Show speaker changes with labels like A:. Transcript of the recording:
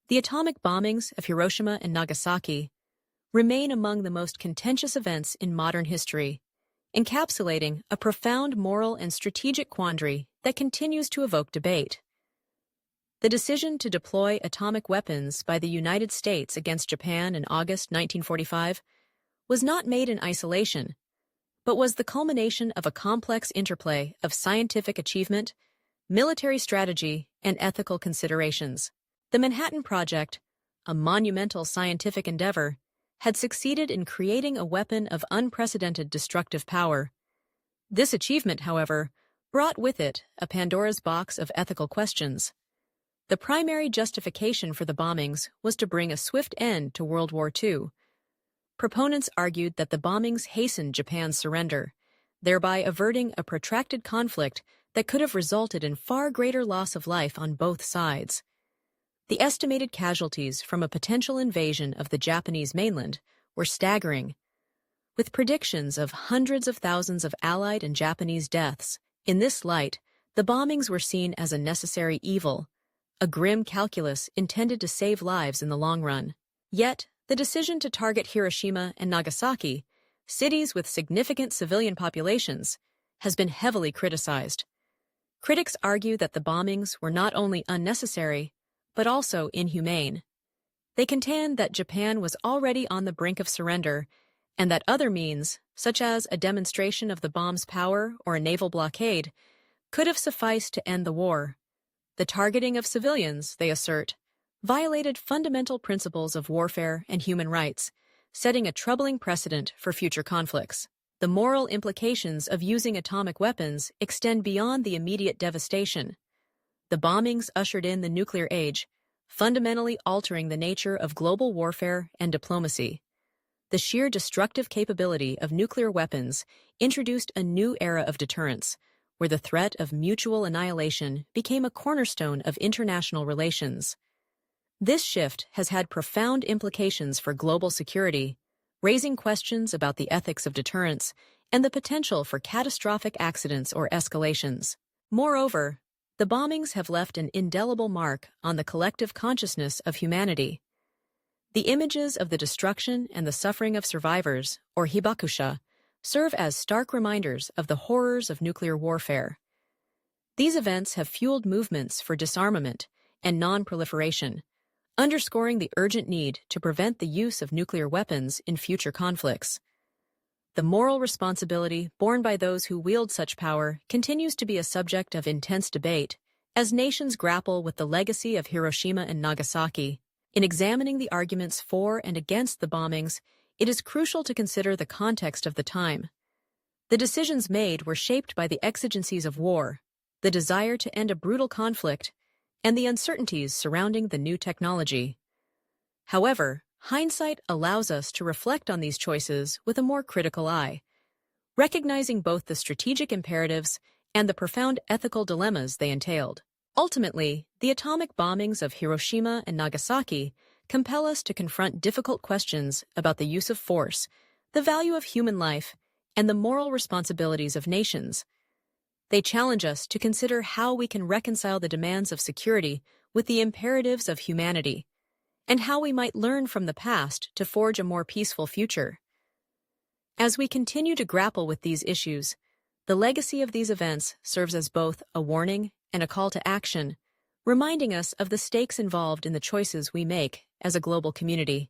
A: The atomic bombings of Hiroshima and Nagasaki remain among the most contentious events in modern history, encapsulating a profound moral and strategic quandary that continues to evoke debate. The decision to deploy atomic weapons by the United States against Japan in August 1945 was not made in isolation, but was the culmination of a complex interplay of scientific achievement, military strategy, and ethical considerations. The Manhattan Project, a monumental scientific endeavor, had succeeded in creating a weapon of unprecedented destructive power. This achievement, however, brought with it a Pandora's box of ethical questions. The primary justification for the bombings was to bring a swift end to World War II. Proponents argued that the bombings hastened Japan's surrender, thereby averting a protracted conflict that could have resulted in far greater loss of life on both sides. The estimated casualties from a potential invasion of the Japanese mainland were staggering, with predictions of hundreds of thousands of Allied and Japanese deaths. In this light, the bombings were seen as a necessary evil, a grim calculus intended to save lives in the long run. Yet, the decision to target Hiroshima and Nagasaki, cities with significant civilian populations, has been heavily criticized. Critics argue that the bombings were not only unnecessary, but also inhumane. They contend that Japan was already on the brink of surrender, and that other means, such as a demonstration of the bomb's power or a naval blockade, could have sufficed to end the war. The targeting of civilians, they assert, violated fundamental principles of warfare and human rights, setting a troubling precedent for future conflicts. The moral implications of using atomic weapons extend beyond the immediate devastation. The bombings ushered in the nuclear age, fundamentally altering the nature of global warfare and diplomacy. The sheer destructive capability of nuclear weapons introduced a new era of deterrence, where the threat of mutual annihilation became a cornerstone of international relations. This shift has had profound implications for global security, raising questions about the ethics of deterrence and the potential for catastrophic accidents or escalations. Moreover, the bombings have left an indelible mark on the collective consciousness of humanity. The images of the destruction and the suffering of survivors, or hibakusha, serve as stark reminders of the horrors of nuclear warfare. These events have fueled movements for disarmament and non-proliferation, underscoring the urgent need to prevent the use of nuclear weapons in future conflicts. The moral responsibility borne by those who wield such power continues to be a subject of intense debate as nations grapple with the legacy of Hiroshima and Nagasaki. In examining the arguments for and against the bombings, it is crucial to consider the context of the time. The decisions made were shaped by the exigencies of war, the desire to end a brutal conflict, and the uncertainties surrounding the new technology. However, hindsight allows us to reflect on these choices with a more critical eye, recognizing both the strategic imperatives and the profound ethical dilemmas they entailed. Ultimately, the atomic bombings of Hiroshima and Nagasaki compel us to confront difficult questions about the use of force, the value of human life, and the moral responsibilities of nations. They challenge us to consider how we can reconcile the demands of security with the imperatives of humanity, and how we might learn from the past to forge a more peaceful future. As we continue to grapple with these issues, the legacy of these events serves as both a warning and a call to action, reminding us of the stakes involved in the choices we make as a global community.